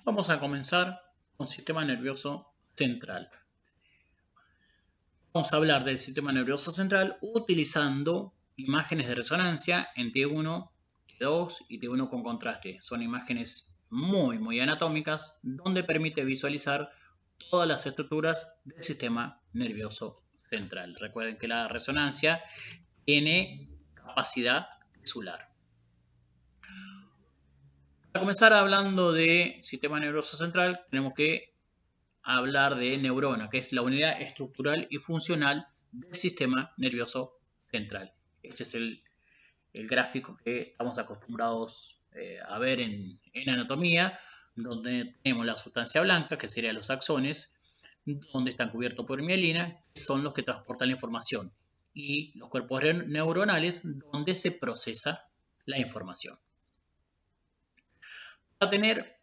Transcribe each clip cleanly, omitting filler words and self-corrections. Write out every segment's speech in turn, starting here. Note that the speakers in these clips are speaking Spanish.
Vamos a comenzar con sistema nervioso central. Vamos a hablar del sistema nervioso central utilizando imágenes de resonancia en T1, T2 y T1 con contraste. Son imágenes muy anatómicas donde permite visualizar todas las estructuras del sistema nervioso central. Recuerden que la resonancia tiene capacidad tisular. Para comenzar hablando de sistema nervioso central, tenemos que hablar de neurona, que es la unidad estructural y funcional del sistema nervioso central. Este es el gráfico que estamos acostumbrados a ver en anatomía, donde tenemos la sustancia blanca, que serían los axones, donde están cubiertos por mielina, que son los que transportan la información, y los cuerpos neuronales, donde se procesa la información. Para tener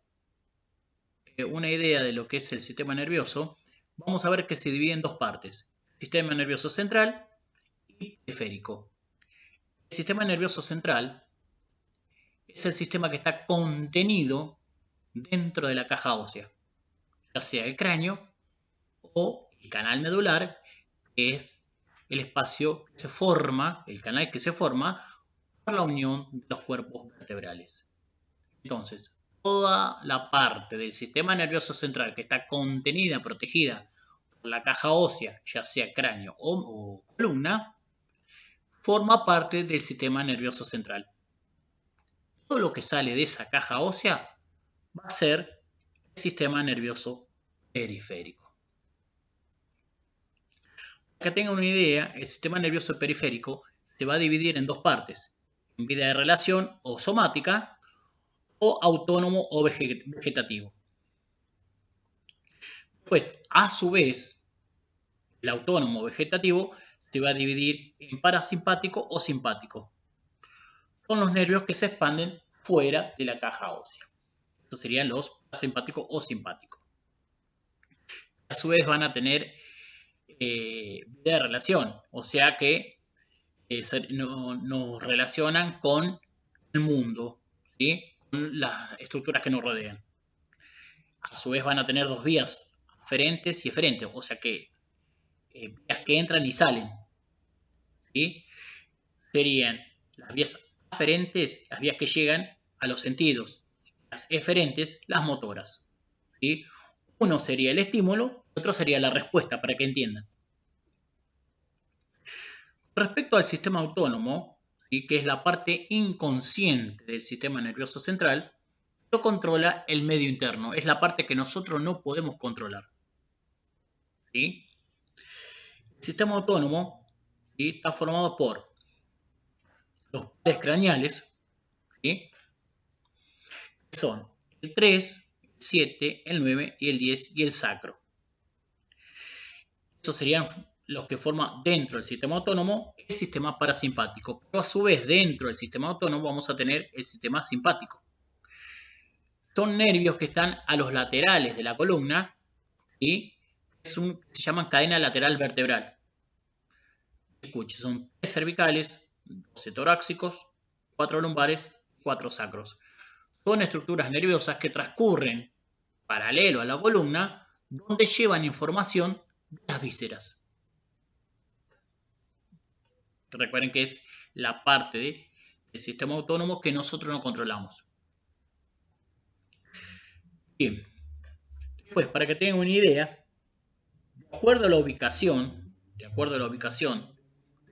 una idea de lo que es el sistema nervioso, vamos a ver que se divide en dos partes: sistema nervioso central y periférico. El sistema nervioso central es el sistema que está contenido dentro de la caja ósea, ya sea el cráneo o el canal medular, que es el espacio que se forma, el canal que se forma por la unión de los cuerpos vertebrales. Entonces, toda la parte del sistema nervioso central que está contenida, protegida por la caja ósea, ya sea cráneo o columna, forma parte del sistema nervioso central. Todo lo que sale de esa caja ósea va a ser el sistema nervioso periférico. Para que tengan una idea, el sistema nervioso periférico se va a dividir en dos partes: en vía de relación o somática, o autónomo o vegetativo. Pues, a su vez, el autónomo vegetativo se va a dividir en parasimpático o simpático. Son los nervios que se expanden fuera de la caja ósea. Estos serían los parasimpáticos o simpáticos. A su vez van a tener vida de relación, o sea que nos relacionan con el mundo, ¿sí? Con las estructuras que nos rodean. A su vez van a tener dos vías, aferentes y eferentes, o sea que vías que entran y salen, ¿sí? Serían las vías aferentes, las vías que llegan a los sentidos; las eferentes, las motoras, ¿sí? Uno sería el estímulo, otro sería la respuesta, para que entiendan. Respecto al sistema autónomo, ¿sí?, que es la parte inconsciente del sistema nervioso central, lo controla el medio interno, es la parte que nosotros no podemos controlar, ¿sí? El sistema autónomo, ¿sí?, está formado por los pares craneales, ¿sí?, que son el 3, el 7, el 9 y el 10 y el sacro. Esos serían los que forman dentro del sistema autónomo el sistema parasimpático. Pero a su vez, dentro del sistema autónomo vamos a tener el sistema simpático. Son nervios que están a los laterales de la columna y se llaman cadena lateral vertebral. Escuche, son 3 cervicales, 12 torácicos, 4 lumbares, 4 sacros. Son estructuras nerviosas que transcurren paralelo a la columna, donde llevan información de las vísceras. Recuerden que es la parte del sistema autónomo que nosotros no controlamos. Bien, pues para que tengan una idea, de acuerdo a la ubicación,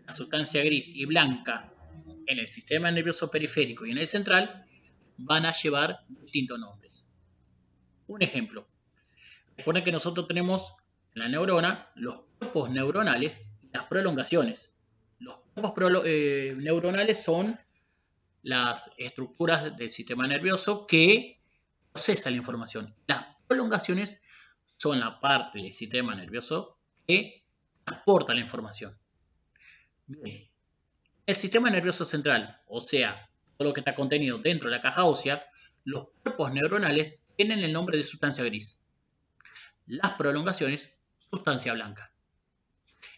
la sustancia gris y blanca en el sistema nervioso periférico y en el central van a llevar distintos nombres. Un ejemplo: recuerden que nosotros tenemos en la neurona los cuerpos neuronales y las prolongaciones. Los cuerpos neuronales son las estructuras del sistema nervioso que procesa la información. Las prolongaciones son la parte del sistema nervioso que transporta la información. Bien. El sistema nervioso central, o sea, todo lo que está contenido dentro de la caja ósea, los cuerpos neuronales tienen el nombre de sustancia gris. Las prolongaciones, sustancia blanca.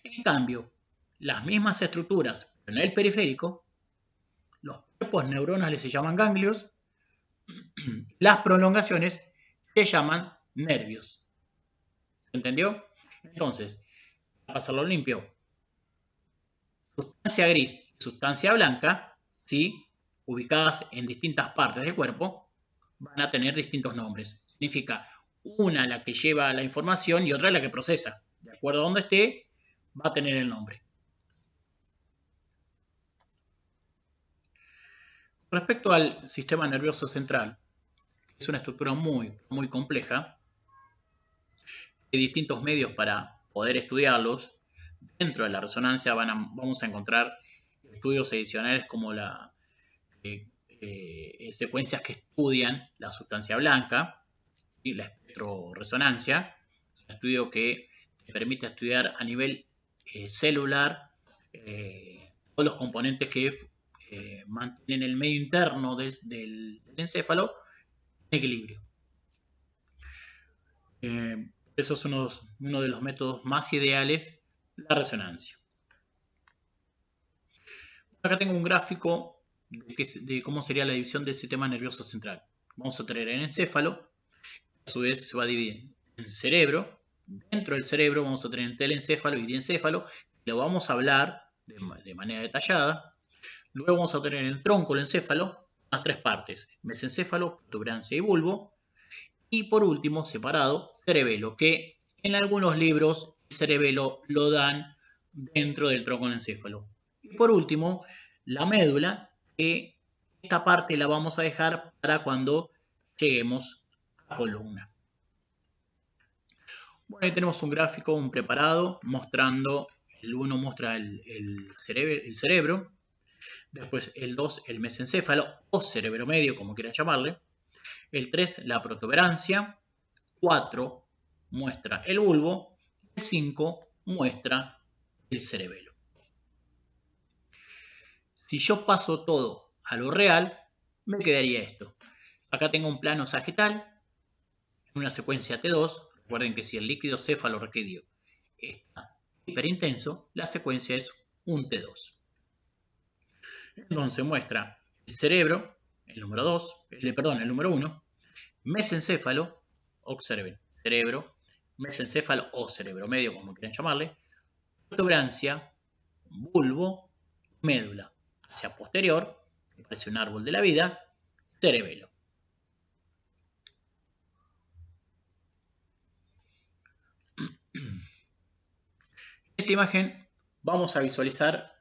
En cambio, las mismas estructuras, pero en el periférico, los cuerpos neuronales se llaman ganglios, las prolongaciones se llaman nervios. ¿Se entendió? Entonces, para pasarlo limpio, sustancia gris y sustancia blanca, ¿sí?, ubicadas en distintas partes del cuerpo, van a tener distintos nombres. Significa una la que lleva la información y otra la que procesa. De acuerdo a donde esté, va a tener el nombre. Respecto al sistema nervioso central, es una estructura muy compleja. Hay distintos medios para poder estudiarlos. Dentro de la resonancia vamos a encontrar estudios adicionales como secuencias que estudian la sustancia blanca y la espectroresonancia. Es un estudio que permite estudiar a nivel celular todos los componentes que mantienen el medio interno del encéfalo en equilibrio. Eso es uno de los métodos más ideales, la resonancia. Acá tengo un gráfico de cómo sería la división del sistema nervioso central. Vamos a tener el encéfalo, a su vez se va a dividir en cerebro. Dentro del cerebro vamos a tener telencéfalo y diencéfalo, lo vamos a hablar de manera detallada. Luego vamos a tener el tronco del encéfalo, las tres partes, mesencéfalo, protuberancia y bulbo. Y por último, separado, cerebelo, que en algunos libros el cerebelo lo dan dentro del tronco del encéfalo. Y por último, la médula, que esta parte la vamos a dejar para cuando lleguemos a columna. Bueno, ahí tenemos un gráfico, un preparado, mostrando, el 1 muestra el cerebro, después el 2 el mesencéfalo o cerebro medio, como quieran llamarle, el 3 la protuberancia, 4 muestra el bulbo, el 5 muestra el cerebelo. Si yo paso todo a lo real, me quedaría esto. Acá tengo un plano sagital, una secuencia T2. Recuerden que si el líquido cefalorraquídeo está hiperintenso, la secuencia es un T2. Entonces muestra el cerebro, el número 1, mesencéfalo, observen, cerebro, mesencéfalo o cerebro medio, como quieran llamarle, protuberancia, bulbo, médula. Hacia posterior, que parece un árbol de la vida, cerebelo. En esta imagen vamos a visualizar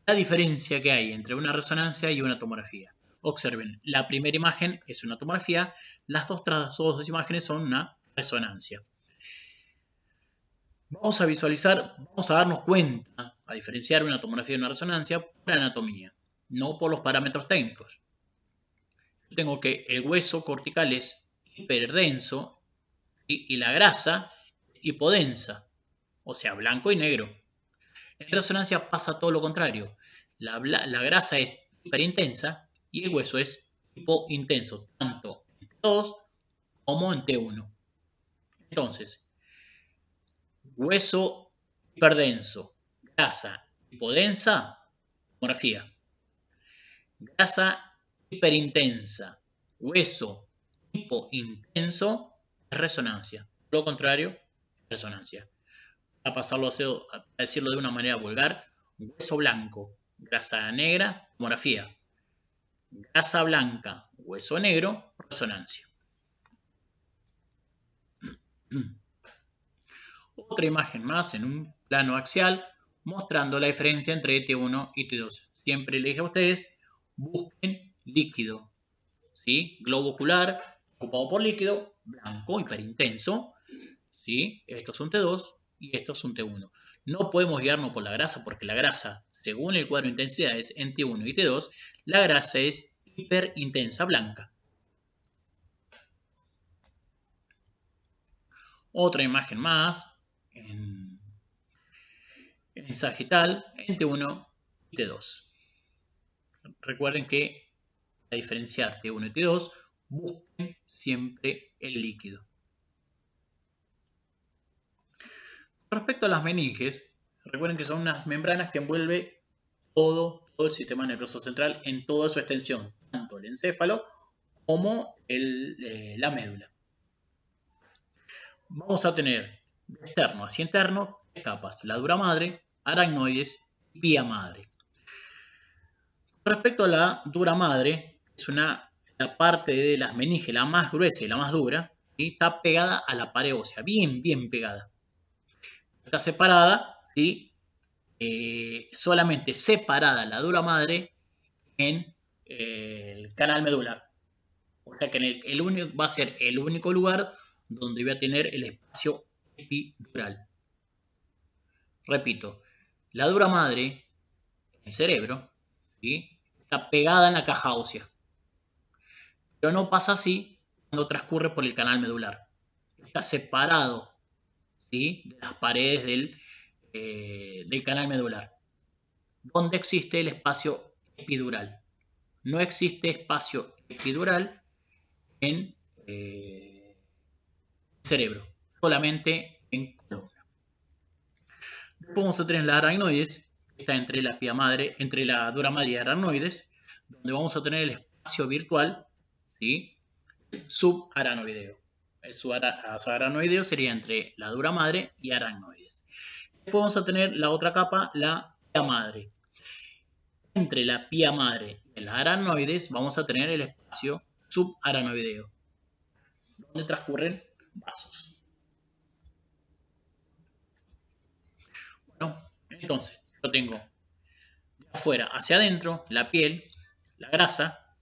la diferencia que hay entre una resonancia y una tomografía. Observen, la primera imagen es una tomografía, las otras dos imágenes son una resonancia. Vamos a visualizar, vamos a darnos cuenta, a diferenciar una tomografía de una resonancia por anatomía, no por los parámetros técnicos. Yo tengo que el hueso cortical es hiperdenso y la grasa es hipodensa, o sea, blanco y negro. En resonancia pasa todo lo contrario. La grasa es hiperintensa y el hueso es hipointenso, tanto en T2 como en T1. Entonces, hueso hiperdenso, grasa hipodensa, tomografía. Grasa hiperintensa, hueso hipointenso, resonancia. Lo contrario, resonancia. A pasarlo a decirlo de una manera vulgar, hueso blanco, grasa negra, tomografía. Grasa blanca, hueso negro, resonancia. Otra imagen más en un plano axial mostrando la diferencia entre T1 y T2. Siempre les dije a ustedes, busquen líquido, ¿sí? Globo ocular ocupado por líquido, blanco, hiperintenso, ¿sí? Esto es un T2 y esto es un T1. No podemos guiarnos por la grasa porque la grasa, según el cuadro de intensidades en T1 y T2, la grasa es hiperintensa blanca. Otra imagen más en sagital, en T1 y T2. Recuerden que para diferenciar T1 y T2, busquen siempre el líquido. Respecto a las meninges, recuerden que son unas membranas que envuelven todo el sistema nervioso central en toda su extensión, tanto el encéfalo como la médula. vamos a tener de externo hacia interno 3 capas: la dura madre, aracnoides y pía madre. Respecto a la dura madre, es la parte de las meninges la más gruesa y la más dura, y está pegada a la pared ósea, bien pegada. Está separada y solamente separada la dura madre en el canal medular. O sea que va a ser el único lugar donde voy a tener el espacio epidural. Repito, la dura madre, el cerebro, ¿sí?, está pegada en la caja ósea. Pero no pasa así cuando transcurre por el canal medular. Está separado, ¿sí?, de las paredes del canal medular, donde existe el espacio epidural. No existe espacio epidural en cerebro, solamente en columna. Después vamos a tener la aracnoides, que está entre la pía madre, entre la dura madre y aracnoides, donde vamos a tener el espacio virtual, ¿sí?, subaranoideo. El subaranoideo sería entre la dura madre y aracnoides. Después vamos a tener la otra capa, la pía madre. Entre la pía madre y las aracnoides vamos a tener el espacio subaranoideo, donde transcurren vasos. Bueno, entonces yo tengo de afuera hacia adentro la piel, la grasa,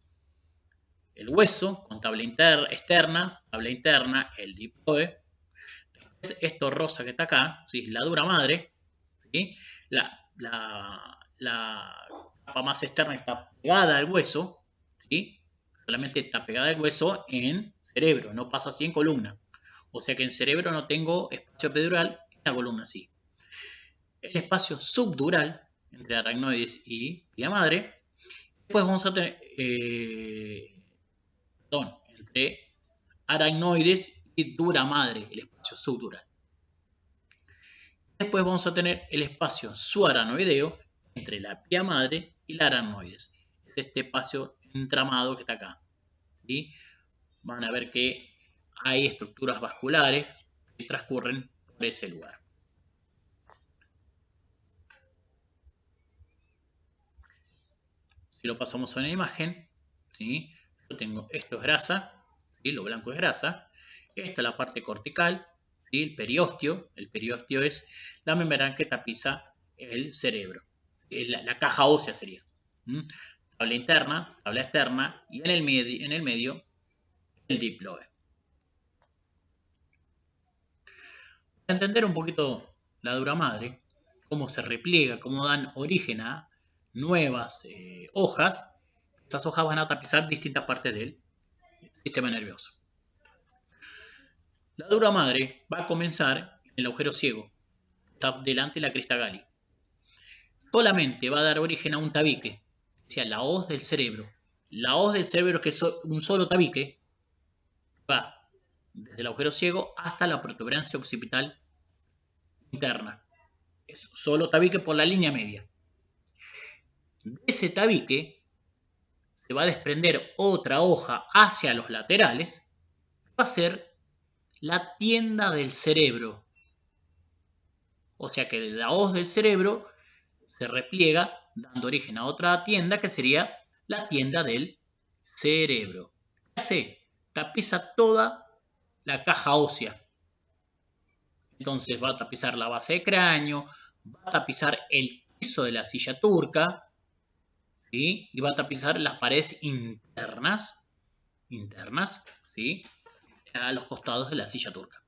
el hueso con tabla externa, tabla interna, el diploide. Esto rosa que está acá, ¿sí?, la dura madre, ¿sí?, la capa más externa está pegada al hueso, ¿sí?, solamente está pegada al hueso en cerebro, no pasa así en columna. O sea que en cerebro no tengo espacio epidural, en la columna sí. El espacio subdural entre aracnoides y pía madre. Después vamos a tener entre aracnoides y dura madre, el espacio subdural. Después vamos a tener el espacio subaranoideo entre la pía madre y la aracnoides. Este espacio entramado que está acá, ¿sí? Van a ver que hay estructuras vasculares que transcurren por ese lugar. Si lo pasamos a una imagen, ¿sí?, yo tengo, esto es grasa, ¿sí?, lo blanco es grasa. Esta es la parte cortical, ¿sí?, el periósteo. El periósteo es la membrana que tapiza el cerebro. La caja ósea sería. Tabla interna, tabla externa y en el medio el diploide. Para entender un poquito la dura madre, cómo se repliega, cómo dan origen a nuevas hojas, estas hojas van a tapizar distintas partes del sistema nervioso. La dura madre va a comenzar en el agujero ciego, está delante de la cresta Galli. Solamente va a dar origen a un tabique, o sea, la hoz del cerebro. La hoz del cerebro, que es un solo tabique, va desde el agujero ciego hasta la protuberancia occipital interna. Es solo tabique por la línea media. De ese tabique se va a desprender otra hoja hacia los laterales, va a ser la tienda del cerebro. O sea que la hoz del cerebro se repliega dando origen a otra tienda que sería la tienda del cerebro. ¿Qué hace? Tapiza toda la caja ósea. Entonces va a tapizar la base de cráneo, va a tapizar el piso de la silla turca, ¿sí?, y va a tapizar las paredes internas, ¿sí?, a los costados de la silla turca.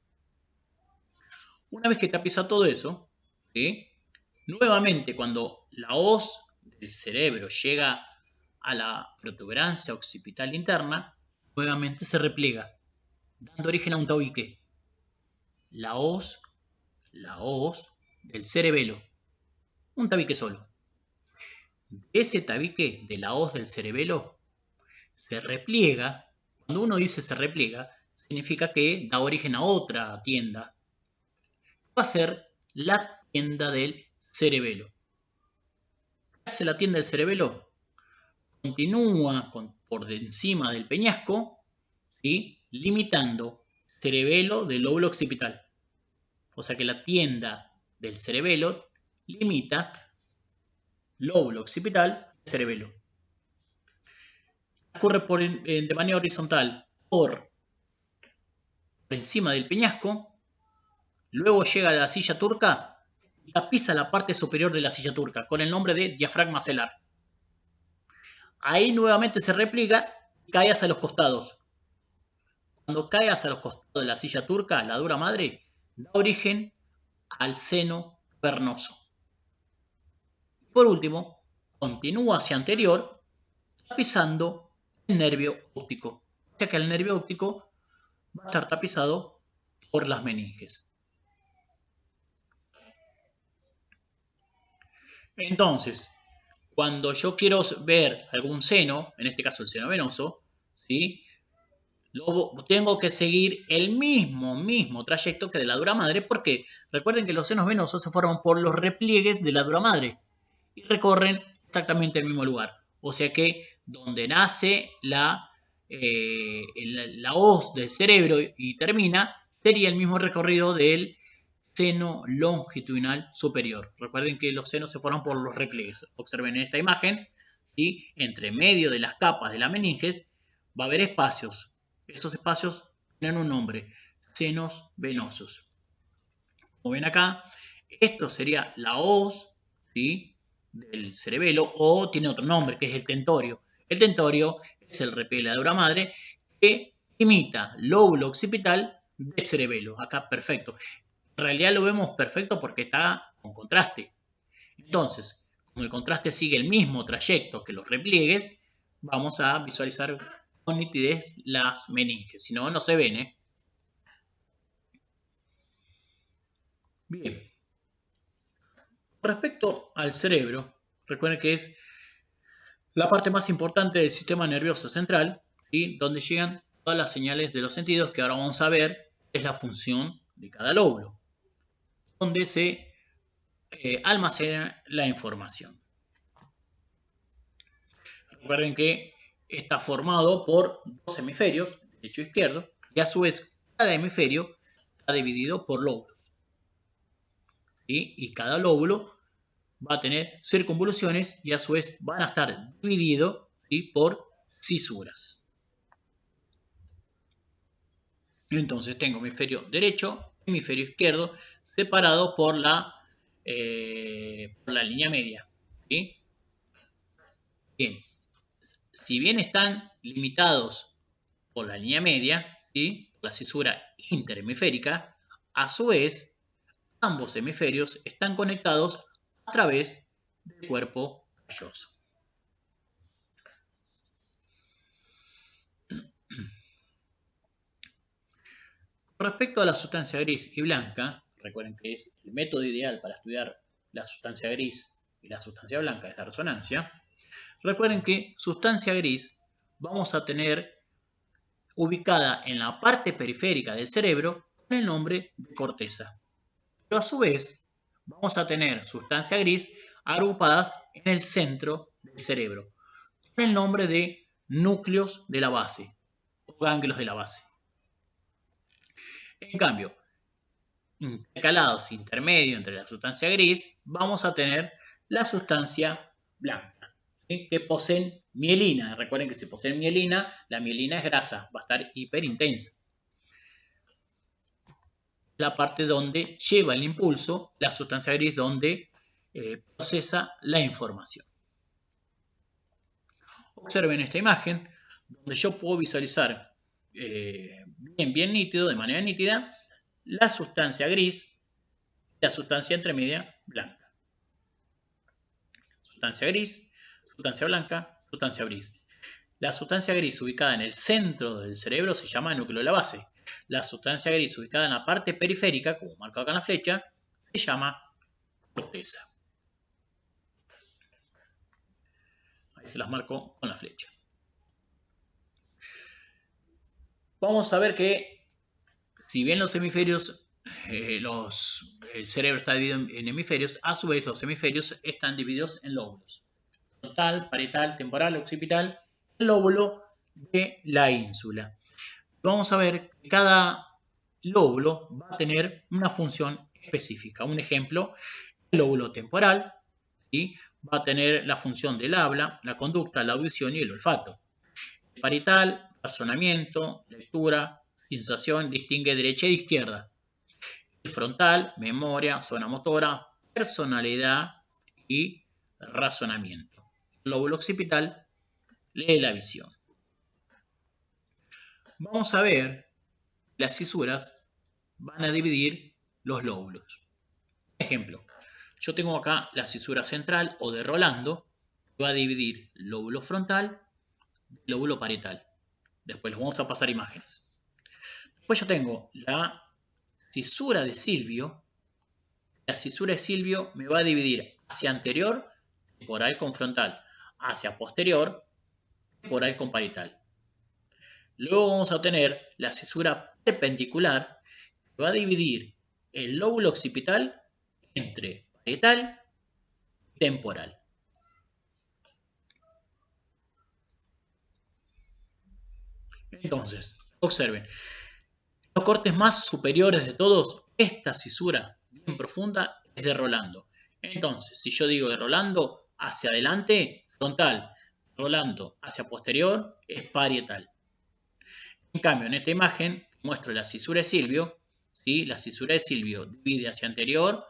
Una vez que tapiza todo eso, ¿sí?, nuevamente cuando la hoz del cerebro llega a la protuberancia occipital interna, nuevamente se repliega, dando origen a un tabique. La hoz del cerebelo, un tabique solo. Ese tabique de la hoz del cerebelo se repliega. Cuando uno dice se repliega, significa que da origen a otra tienda. Va a ser la tienda del cerebelo. ¿Qué hace la tienda del cerebelo? Continúa por encima del peñasco, ¿sí?, limitando cerebelo del lóbulo occipital. O sea que la tienda del cerebelo limita lóbulo occipital, cerebelo. Ocurre de manera horizontal por encima del peñasco, luego llega a la silla turca y la pisa la parte superior de la silla turca con el nombre de diafragma celar. Ahí nuevamente se repliega y cae hacia los costados. Cuando cae hacia los costados de la silla turca, la dura madre da origen al seno cavernoso. Por último, continúa hacia anterior, tapizando el nervio óptico. O sea que el nervio óptico va a estar tapizado por las meninges. Entonces, cuando yo quiero ver algún seno, en este caso el seno venoso, ¿sí? Tengo que seguir el mismo trayecto que de la dura madre, porque recuerden que los senos venosos se forman por los repliegues de la dura madre y recorren exactamente el mismo lugar. O sea que donde nace la hoz del cerebro y termina, sería el mismo recorrido del seno longitudinal superior. Recuerden que los senos se forman por los repliegues. Observen en esta imagen, y entre medio de las capas de la meninges va a haber espacios. Estos espacios tienen un nombre, senos venosos. Como ven acá, esto sería la hoz, ¿sí?, del cerebelo, o tiene otro nombre, que es el tentorio. El tentorio es el repliegue de la dura madre que imita lóbulo occipital del cerebelo. Acá perfecto. En realidad lo vemos perfecto porque está con contraste. Entonces, como el contraste sigue el mismo trayecto que los repliegues, vamos a visualizar con nitidez las meninges. Si no, no se ven, ¿eh? Bien. Respecto al cerebro, recuerden que es la parte más importante del sistema nervioso central y donde llegan todas las señales de los sentidos, que ahora vamos a ver es la función de cada lóbulo, donde se almacena la información. Recuerden que está formado por dos hemisferios, derecho e izquierdo, y a su vez cada hemisferio está dividido por lóbulos. ¿Sí? Y cada lóbulo va a tener circunvoluciones y a su vez van a estar divididos, ¿sí?, por cisuras. Entonces tengo hemisferio derecho, hemisferio izquierdo, separado por la línea media. ¿Sí? Bien. Si bien están limitados por la línea media, ¿sí?, la cisura interhemisférica, a su vez ambos hemisferios están conectados a través del cuerpo calloso. Respecto a la sustancia gris y blanca, recuerden que es el método ideal para estudiar la sustancia gris y la sustancia blanca, es la resonancia. Recuerden que sustancia gris vamos a tener ubicada en la parte periférica del cerebro con el nombre de corteza. Pero a su vez vamos a tener sustancia gris agrupadas en el centro del cerebro con el nombre de núcleos de la base o ganglios de la base. En cambio, intercalados intermedio entre la sustancia gris, vamos a tener la sustancia blanca, ¿sí?, que poseen mielina. Recuerden que si poseen mielina, la mielina es grasa, va a estar hiperintensa. La parte donde lleva el impulso, la sustancia gris donde procesa la información. Observen esta imagen donde yo puedo visualizar bien nítido, de manera nítida, la sustancia gris y la sustancia entremedia blanca. Sustancia gris, sustancia blanca, sustancia gris. La sustancia gris ubicada en el centro del cerebro se llama núcleo de la base. La sustancia gris ubicada en la parte periférica, como marcado acá en la flecha, se llama corteza. Ahí se las marco con la flecha. Vamos a ver que si bien los hemisferios, el cerebro está dividido en hemisferios, a su vez los hemisferios están divididos en lóbulos. Frontal, parietal, temporal, occipital, el lóbulo de la ínsula. Vamos a ver que cada lóbulo va a tener una función específica. Un ejemplo, el lóbulo temporal, ¿sí?, va a tener la función del habla, la conducta, la audición y el olfato. El parietal, razonamiento, lectura, sensación, distingue derecha e izquierda. El frontal, memoria, zona motora, personalidad y razonamiento. El lóbulo occipital lee la visión. Vamos a ver las cisuras van a dividir los lóbulos. Ejemplo, yo tengo acá la cisura central o de Rolando, que va a dividir el lóbulo frontal del lóbulo parietal. Después los vamos a pasar imágenes. Después yo tengo la cisura de Silvio. La cisura de Silvio me va a dividir hacia anterior, temporal con frontal, hacia posterior, temporal con parietal. Luego vamos a tener la cisura perpendicular, que va a dividir el lóbulo occipital entre parietal y temporal. Entonces, observen, los cortes más superiores de todos, esta cisura bien profunda es de Rolando. Entonces, si yo digo de Rolando hacia adelante, frontal, Rolando hacia posterior, es parietal. En cambio, en esta imagen muestro la cisura de Silvio, ¿sí? La cisura de Silvio divide hacia anterior,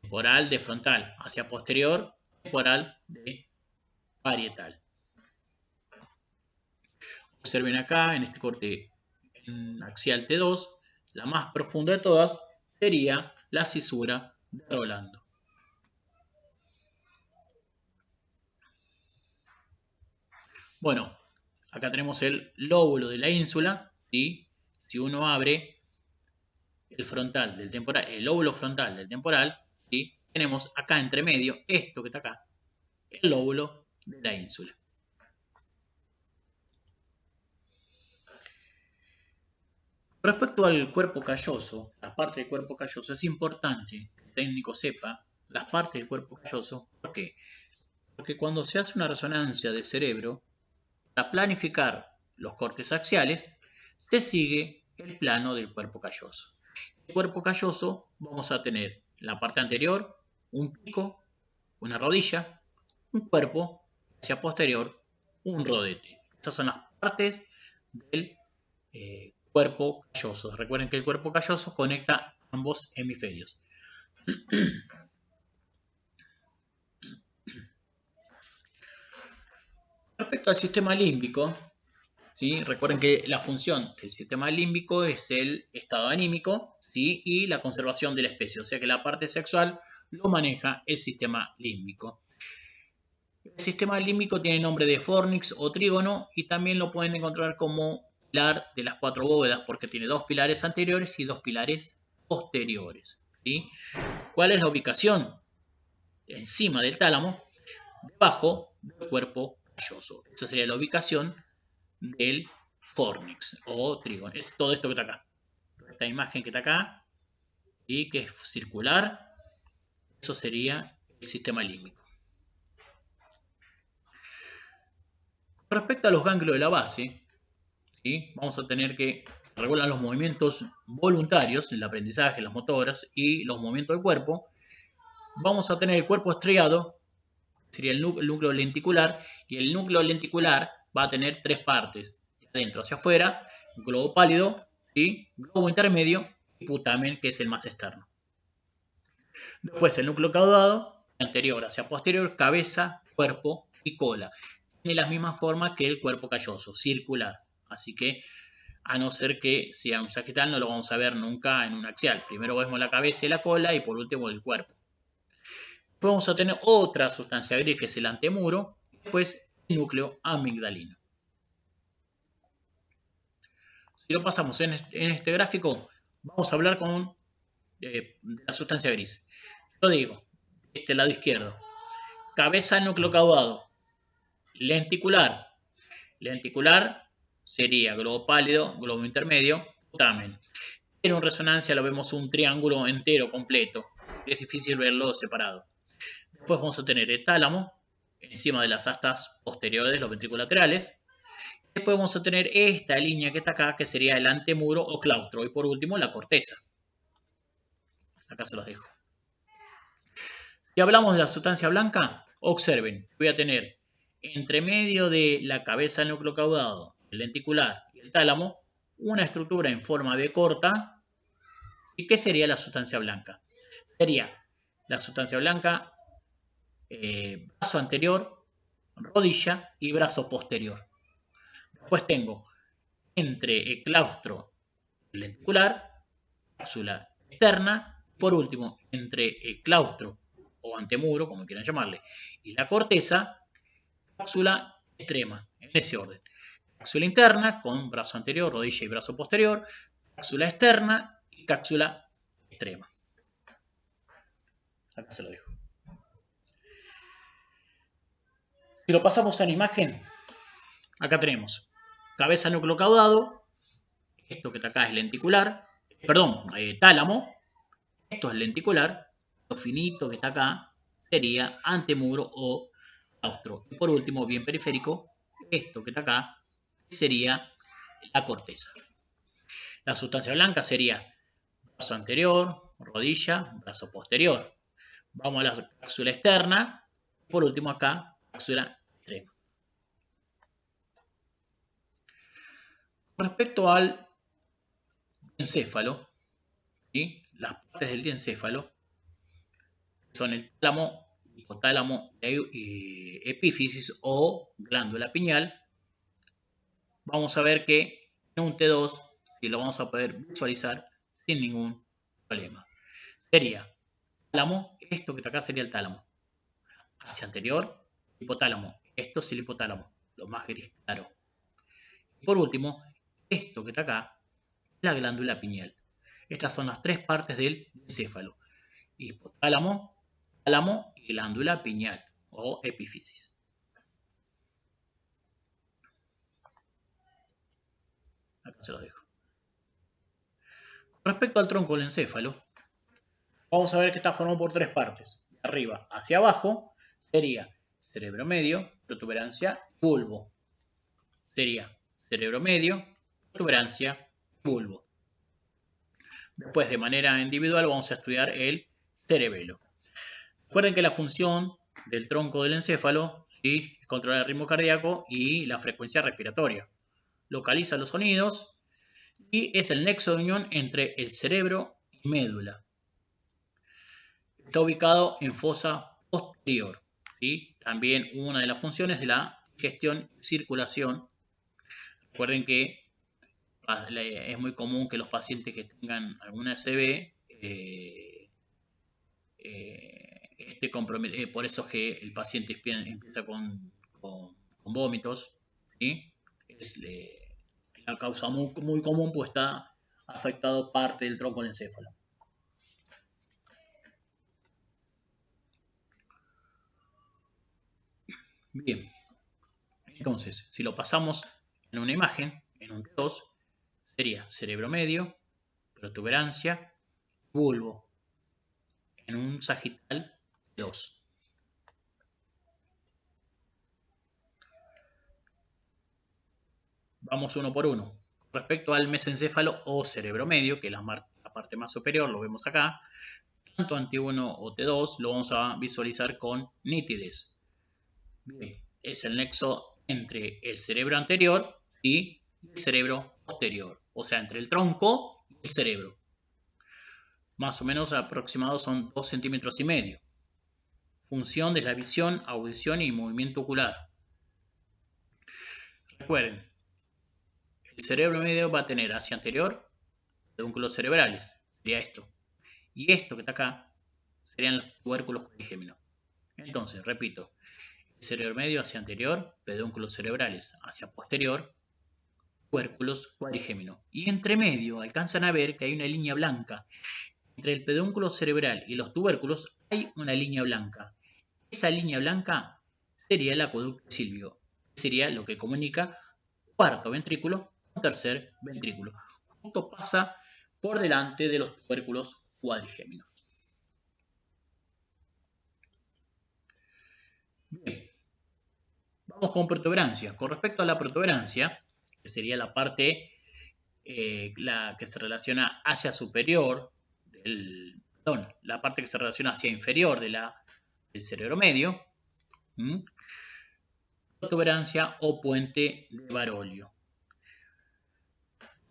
temporal de frontal, hacia posterior, temporal de parietal. Observen acá, en este corte en axial T2, la más profunda de todas sería la cisura de Rolando. Bueno, acá tenemos el lóbulo de la ínsula, ¿sí? Si uno abre el frontal del temporal, el lóbulo frontal del temporal, ¿sí?, tenemos acá entre medio, esto que está acá, el lóbulo de la ínsula. Respecto al cuerpo calloso, la parte del cuerpo calloso, es importante que el técnico sepa las partes del cuerpo calloso. ¿Por qué? Porque cuando se hace una resonancia del cerebro, para planificar los cortes axiales, se sigue el plano del cuerpo calloso. El cuerpo calloso vamos a tener la parte anterior, un pico, una rodilla, un cuerpo, hacia posterior, un rodete. Estas son las partes del cuerpo calloso. Recuerden que el cuerpo calloso conecta ambos hemisferios. Respecto al sistema límbico, ¿sí?, recuerden que la función del sistema límbico es el estado anímico, ¿sí?, y la conservación de la especie. O sea que la parte sexual lo maneja el sistema límbico. El sistema límbico tiene nombre de fornix o trígono y también lo pueden encontrar como pilar de las cuatro bóvedas porque tiene dos pilares anteriores y dos pilares posteriores, ¿sí? ¿Cuál es la ubicación? Encima del tálamo, debajo del cuerpo calloso. Esa sería la ubicación del fornix o trígono. Es todo esto que está acá. Esta imagen que está acá y que es circular, eso sería el sistema límbico. Respecto a los ganglios de la base, ¿sí?, vamos a tener que regular los movimientos voluntarios, el aprendizaje, las motoras y los movimientos del cuerpo. Vamos a tener el cuerpo estriado, sería el núcleo lenticular, y el núcleo lenticular va a tener tres partes, de adentro hacia afuera, globo pálido, ¿sí?, globo intermedio y putamen, que es el más externo. Después el núcleo caudado, anterior hacia posterior, cabeza, cuerpo y cola. Tiene las mismas formas que el cuerpo calloso, circular. Así que, a no ser que sea un sagital, no lo vamos a ver nunca en un axial. Primero vemos la cabeza y la cola y por último el cuerpo. Después vamos a tener otra sustancia gris que es el antemuro y después el núcleo amigdalino. Si lo pasamos en este gráfico, vamos a hablar con la sustancia gris. Yo digo, este lado izquierdo, cabeza, núcleo caudado, lenticular. Lenticular sería globo pálido, globo intermedio, putamen. En resonancia lo vemos un triángulo entero completo. Es difícil verlo separado. Después vamos a tener el tálamo, encima de las astas posteriores, los ventrículos laterales. Después vamos a tener esta línea que está acá, que sería el antemuro o claustro. Y por último, la corteza. Acá se los dejo. Si hablamos de la sustancia blanca, observen, voy a tener entre medio de la cabeza del núcleo caudado, el lenticular y el tálamo, una estructura en forma de corta. ¿Y qué sería la sustancia blanca? Sería la sustancia blanca, brazo anterior, rodilla y brazo posterior. Después tengo entre el claustro y el lenticular, cápsula externa. Por último, entre el claustro o antemuro, como quieran llamarle, y la corteza, cápsula extrema, en ese orden. Cápsula interna con brazo anterior, rodilla y brazo posterior, cápsula externa y cápsula extrema. Acá se lo dejo. Si lo pasamos a la imagen, acá tenemos cabeza núcleo caudado, esto que está acá es lenticular, tálamo, esto es lenticular, lo finito que está acá sería antemuro o claustro. Y por último, bien periférico, esto que está acá sería la corteza. La sustancia blanca sería brazo anterior, rodilla, brazo posterior. Vamos a la cápsula externa. Por último acá, cápsula extrema. Respecto al encéfalo, ¿sí? Las partes del diencéfalo son el tálamo, hipotálamo y epífisis o glándula pineal. Vamos a ver que en un T2 y lo vamos a poder visualizar sin ningún problema. Sería tálamo, esto que está acá sería el tálamo. Hacia anterior, hipotálamo. Esto es el hipotálamo, lo más gris claro. Y por último, esto que está acá es la glándula pineal. Estas son las tres partes del encéfalo: hipotálamo, tálamo y glándula pineal o epífisis. Acá se los dejo. Respecto al tronco del encéfalo, vamos a ver que está formado por tres partes. De arriba hacia abajo sería cerebro medio, protuberancia, bulbo. Sería cerebro medio, protuberancia, bulbo. Después, de manera individual, vamos a estudiar el cerebelo. Recuerden que la función del tronco del encéfalo, ¿sí?, es controlar el ritmo cardíaco y la frecuencia respiratoria. Localiza los sonidos y es el nexo de unión entre el cerebro y médula. Está ubicado en fosa posterior, ¿sí? También una de las funciones de la digestión y circulación. Recuerden que es muy común que los pacientes que tengan alguna SB esté comprometido. Por eso es que el paciente empieza con vómitos, ¿sí? Es la causa muy común, pues está afectado parte del tronco del encéfalo. Bien, entonces, si lo pasamos en una imagen, en un T2, sería cerebro medio, protuberancia, bulbo, en un sagital T2. Vamos uno por uno. Respecto al mesencéfalo o cerebro medio, que es la parte más superior, lo vemos acá, tanto en T1 o T2 lo vamos a visualizar con nitidez. Bien, es el nexo entre el cerebro anterior y el cerebro posterior, o sea, entre el tronco y el cerebro. Más o menos aproximados son 2,5 centímetros. Función de la visión, audición y movimiento ocular. Recuerden, el cerebro medio va a tener hacia anterior pedúnculos cerebrales, sería esto. Y esto que está acá serían los tubérculos cuadrigéminos. Entonces, repito, el cerebro medio hacia anterior, pedúnculos cerebrales hacia posterior, tubérculos cuadrigéminos. Y entre medio alcanzan a ver que hay una línea blanca. Entre el pedúnculo cerebral y los tubérculos hay una línea blanca. Esa línea blanca sería el acueducto silvio. Sería lo que comunica cuarto ventrículo con tercer ventrículo. Justo pasa por delante de los tubérculos cuadrigéminos. Bien. Vamos con protuberancia. Con respecto a la protuberancia, que sería la parte la que se relaciona hacia superior, la parte que se relaciona hacia inferior del cerebro medio, protuberancia o puente de Barolio.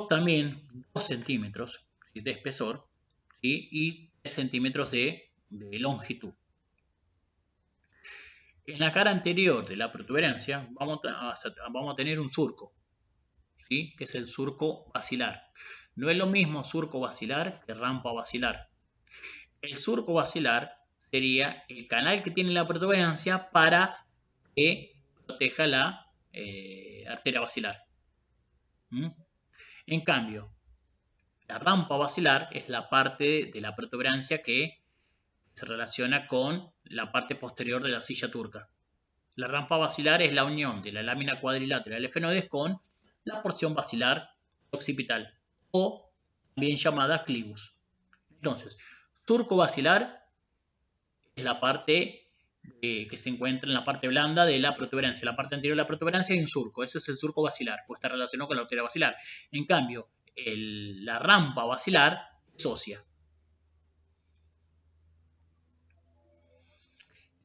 También 2 centímetros de espesor, ¿sí? Y 3 centímetros de longitud. En la cara anterior de la protuberancia vamos a tener un surco, ¿sí? Que es el surco basilar. No es lo mismo surco basilar que rampa basilar. El surco basilar sería el canal que tiene la protuberancia para que proteja la arteria basilar. En cambio, la rampa basilar es la parte de la protuberancia que se relaciona con la parte posterior de la silla turca. La rampa basilar es la unión de la lámina cuadrilátera del efenoides con la porción basilar occipital, o también llamada clivus. Entonces, surco basilar es la parte que se encuentra en la parte blanda de la protuberancia. La parte anterior de la protuberancia hay un surco. Ese es el surco basilar, pues está relacionado con la arteria basilar. En cambio, la rampa basilar es ósea.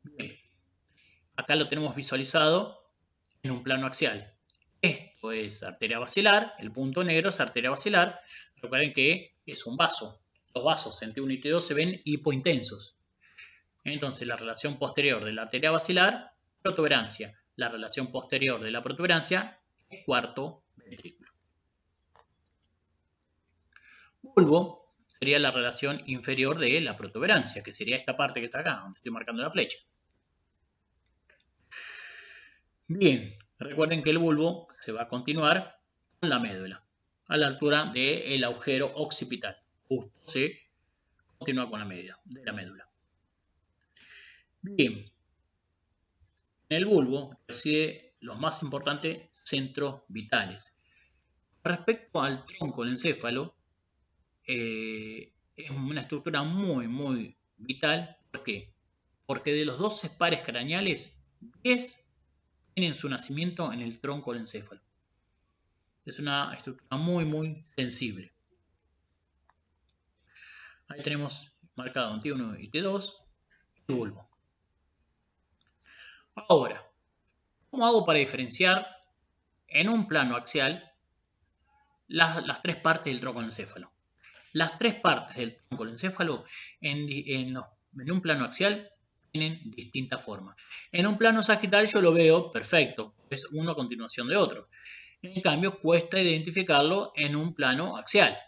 Bien. Acá lo tenemos visualizado en un plano axial. Esto es arteria basilar, el punto negro es arteria basilar. Recuerden que es un vaso. Los vasos en T1 y T2 se ven hipointensos. Entonces, la relación posterior de la arteria basilar, protuberancia. La relación posterior de la protuberancia es cuarto ventrículo. Bulbo sería la relación inferior de la protuberancia, que sería esta parte que está acá, donde estoy marcando la flecha. Bien, recuerden que el bulbo se va a continuar con la médula, a la altura del agujero occipital. Justo se continúa con la médula. Bien, en el bulbo reside los más importantes centros vitales. Respecto al tronco del encéfalo, es una estructura muy vital. ¿Por qué? Porque de los 12 pares craneales, 10 tienen su nacimiento en el tronco del encéfalo. Es una estructura muy sensible. Ahí tenemos marcado en T1 y T2 el bulbo. Ahora, ¿cómo hago para diferenciar en un plano axial las 3 partes del tronco del encéfalo? Las 3 partes del tronco del encéfalo en un plano axial tienen distintas formas. En un plano sagital yo lo veo perfecto, es uno a continuación de otro. En cambio, cuesta identificarlo en un plano axial.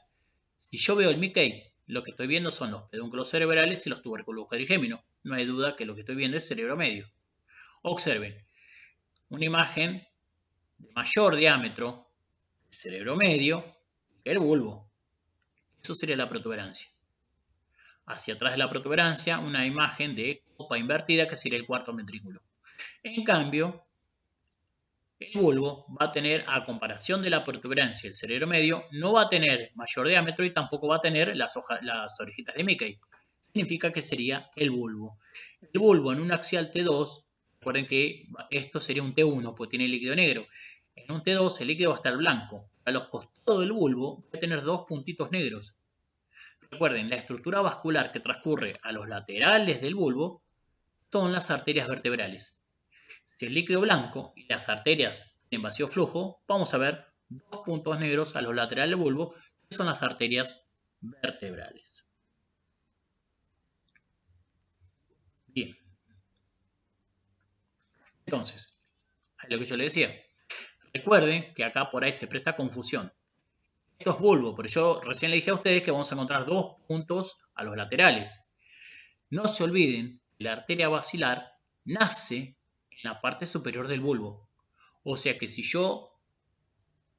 Si yo veo el Mickey, lo que estoy viendo son los pedúnculos cerebrales y los tuberculos gerigéminos. No hay duda que lo que estoy viendo es cerebro medio. Observen, una imagen de mayor diámetro, cerebro medio, que el bulbo. Eso sería la protuberancia. Hacia atrás de la protuberancia, una imagen de copa invertida, que sería el cuarto ventrículo. En cambio, el bulbo va a tener, a comparación de la protuberancia, el cerebro medio, no va a tener mayor diámetro y tampoco va a tener las orejitas de Mickey. Significa que sería el bulbo. El bulbo en un axial T2, recuerden que esto sería un T1, pues tiene líquido negro. En un T2 el líquido va a estar blanco. A los costados del bulbo va a tener 2 puntitos negros. Recuerden, la estructura vascular que transcurre a los laterales del bulbo son las arterias vertebrales. Si el líquido blanco y las arterias tienen vacío flujo, vamos a ver 2 puntos negros a los laterales del bulbo, que son las arterias vertebrales. Bien. Entonces, es lo que yo le decía. Recuerden que acá por ahí se presta confusión. Esto es bulbo, pero yo recién le dije a ustedes que vamos a encontrar 2 puntos a los laterales. No se olviden que la arteria basilar nace en la parte superior del bulbo. O sea que si yo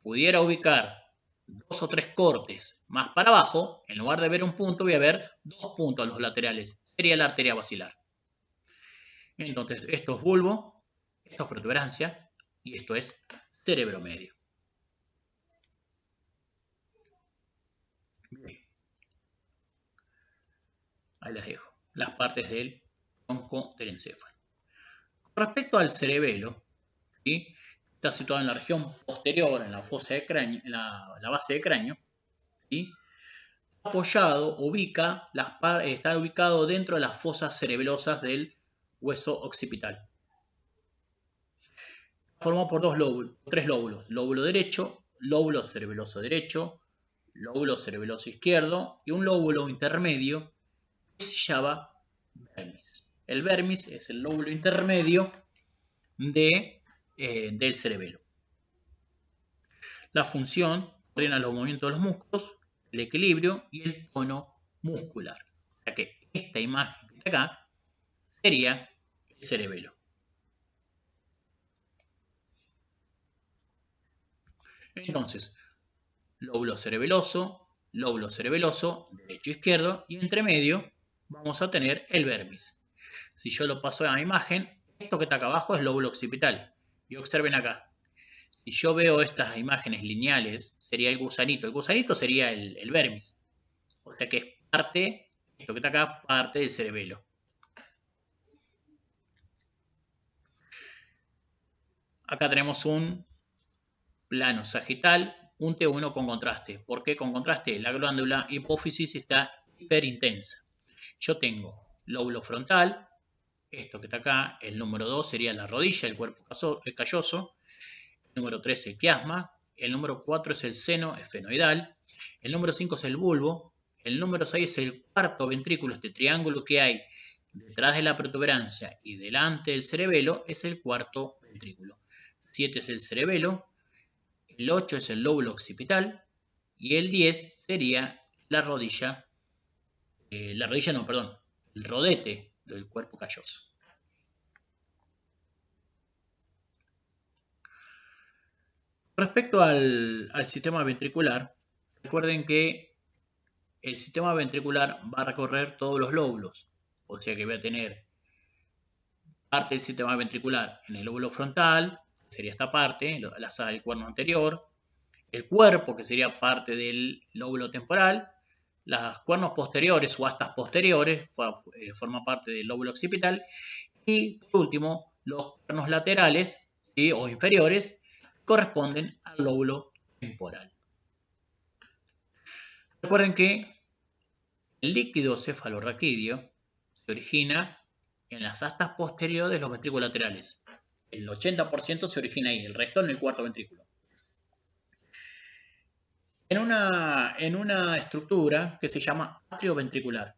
pudiera ubicar 2 o 3 cortes más para abajo, en lugar de ver un punto, voy a ver 2 puntos a los laterales. Sería la arteria basilar. Entonces, esto es bulbo, esto es protuberancia y esto es cerebro medio. Bien. Ahí las dejo, las partes del tronco del encéfalo. Respecto al cerebelo, ¿sí? está situado en la región posterior, en la fosa de cráneo, en la base de cráneo, ¿sí? Apoyado, está ubicado dentro de las fosas cerebelosas del hueso occipital. Formado por tres lóbulos: lóbulo derecho, lóbulo cerebeloso derecho, lóbulo cerebeloso izquierdo y un lóbulo intermedio que se llama vermis. El vermis es el lóbulo intermedio del cerebelo. La función ordena los movimientos de los músculos, el equilibrio y el tono muscular. O sea que esta imagen que está acá sería el cerebelo. Entonces, lóbulo cerebeloso, derecho e izquierdo, y entre medio vamos a tener el vermis. Si yo lo paso a la imagen, esto que está acá abajo es lóbulo occipital. Y observen acá. Si yo veo estas imágenes lineales, sería el gusanito. El gusanito sería el vermis. O sea que es parte, esto que está acá, parte del cerebelo. Acá tenemos un plano sagital, un T1 con contraste. ¿Por qué con contraste? La glándula hipófisis está hiperintensa. Yo tengo lóbulo frontal, esto que está acá, el número 2 sería la rodilla, el cuerpo calloso, el número 3 el quiasma, el número 4 es el seno esfenoidal, el número 5 es el bulbo, el número 6 es el cuarto ventrículo, este triángulo que hay detrás de la protuberancia y delante del cerebelo es el cuarto ventrículo. 7 es el cerebelo, el 8 es el lóbulo occipital y el 10 sería el rodete del cuerpo calloso. Respecto al sistema ventricular, recuerden que el sistema ventricular va a recorrer todos los lóbulos, o sea que voy a tener parte del sistema ventricular en el lóbulo frontal, que sería esta parte, la sala del cuerno anterior, el cuerpo, que sería parte del lóbulo temporal, los cuernos posteriores o astas posteriores forman parte del lóbulo occipital, y por último los cuernos laterales o inferiores corresponden al lóbulo temporal. Recuerden que el líquido cefalorraquídeo se origina en las astas posteriores de los ventrículos laterales. El 80% se origina ahí, el resto en el cuarto ventrículo. En una estructura que se llama atrio ventricular.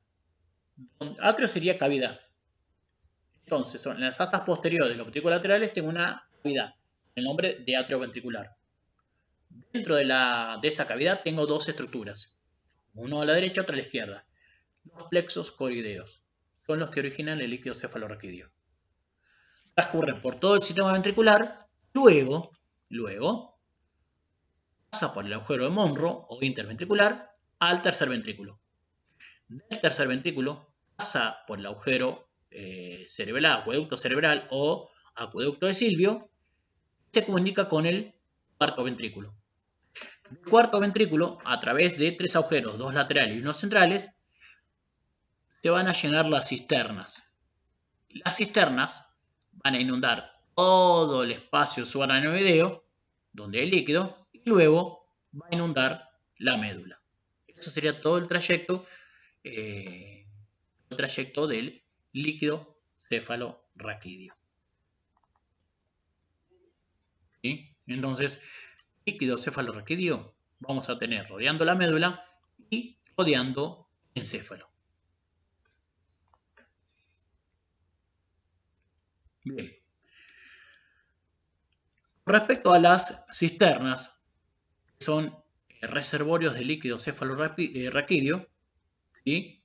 Atrio sería cavidad. Entonces, en las astas posteriores de los ventrículos laterales tengo una cavidad, el nombre de atrio ventricular. Dentro de esa cavidad tengo dos estructuras, uno a la derecha, otro a la izquierda. Los plexos coroideos son los que originan el líquido cefalorraquídeo. Transcurren por todo el sistema ventricular, luego pasa por el agujero de Monro o interventricular al tercer ventrículo. Del tercer ventrículo pasa por el agujero cerebral, acueducto cerebral o acueducto de Silvio, se comunica con el cuarto ventrículo. El cuarto ventrículo, a través de tres agujeros, dos laterales y unos centrales, se van a llenar las cisternas. Las cisternas van a inundar todo el espacio subaracnoideo, donde hay líquido, y luego va a inundar la médula. Eso sería todo el trayecto del líquido cefalorraquídeo. ¿Sí? Entonces, líquido cefalorraquídeo vamos a tener rodeando la médula y rodeando el encéfalo. Bien. Respecto a las cisternas, que son reservorios de líquido cefalorraquídeo, ¿sí?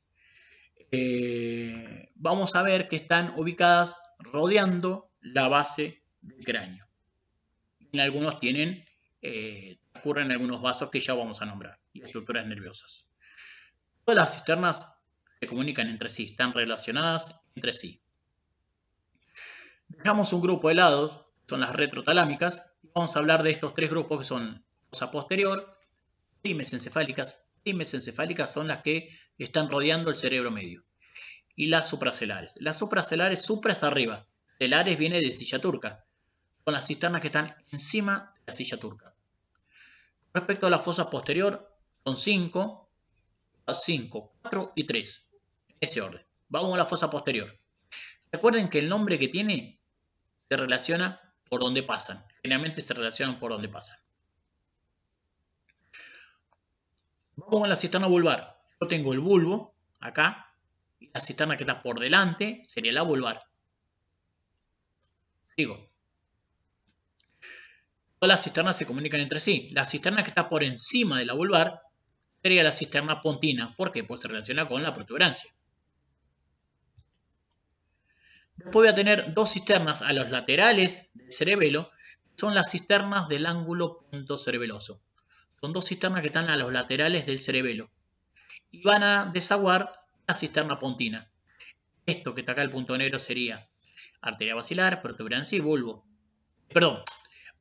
Vamos a ver que están ubicadas rodeando la base del cráneo. En algunos ocurren algunos vasos que ya vamos a nombrar y estructuras nerviosas. Todas las cisternas se comunican entre sí, están relacionadas entre sí. Dejamos un grupo de lado, son las retrotalámicas, y vamos a hablar de estos tres grupos que son fosa posterior, primes encefálicas. Primes encefálicas son las que están rodeando el cerebro medio. Y las supracelares. Las supracelares, supra es arriba. Celares viene de silla turca. son las cisternas que están encima de la silla turca. Respecto a la fosa posterior, son 5, 5, 4 y 3. En ese orden. Vamos a la fosa posterior. Recuerden que el nombre que tiene se relaciona por donde pasan. Generalmente se relacionan por donde pasan. Vamos a la cisterna vulvar. Yo tengo el bulbo acá. Y la cisterna que está por delante sería la vulvar. Sigo. Todas las cisternas se comunican entre sí. La cisterna que está por encima de la vulvar sería la cisterna pontina. ¿Por qué? Pues se relaciona con la protuberancia. Después voy a tener dos cisternas a los laterales del cerebelo, que son las cisternas del ángulo pontocerebeloso. Son dos cisternas que están a los laterales del cerebelo y van a desaguar la cisterna pontina. Esto que está acá el punto negro sería arteria basilar, protuberancia y bulbo. Perdón,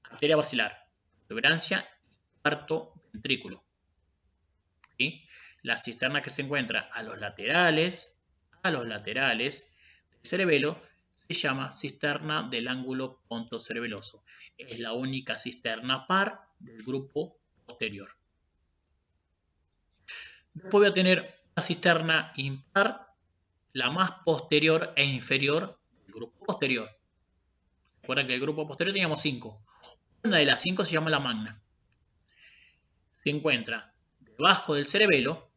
arteria basilar, protuberancia y cuarto ventrículo. ¿Sí? La cisterna que se encuentra a los laterales del cerebelo se llama cisterna del ángulo pontocerebeloso. Es la única cisterna par del grupo posterior. Después voy a tener una cisterna impar, la más posterior e inferior del grupo posterior. Recuerden que el grupo posterior teníamos 5. Una de las 5 se llama la magna. Se encuentra debajo del cerebelo,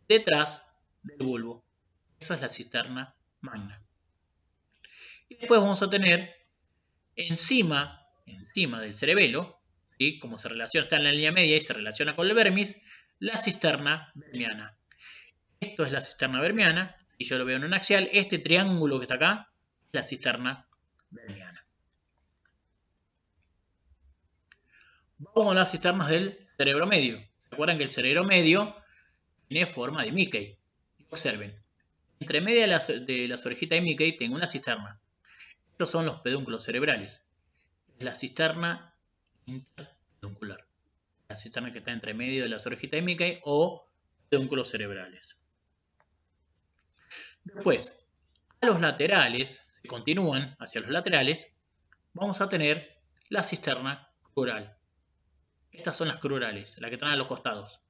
detrás del bulbo. Esa es la cisterna magna. Y después vamos a tener encima del cerebelo, ¿sí? Como se relaciona, está en la línea media y se relaciona con el vermis, la cisterna vermiana. Esto es la cisterna vermiana, y yo lo veo en un axial. Este triángulo que está acá es la cisterna vermiana. Vamos a las cisternas del cerebro medio. Recuerden que el cerebro medio tiene forma de Mickey. Observen, entre media de las orejitas de Mickey tengo una cisterna. Estos son los pedúnculos cerebrales. Es la cisterna interpeduncular. La cisterna que está entre medio de las orejitas de Mickey o pedúnculos cerebrales. Después, a los laterales, si continúan hacia los laterales, vamos a tener la cisterna crural. Estas son las crurales, las que están a los costados.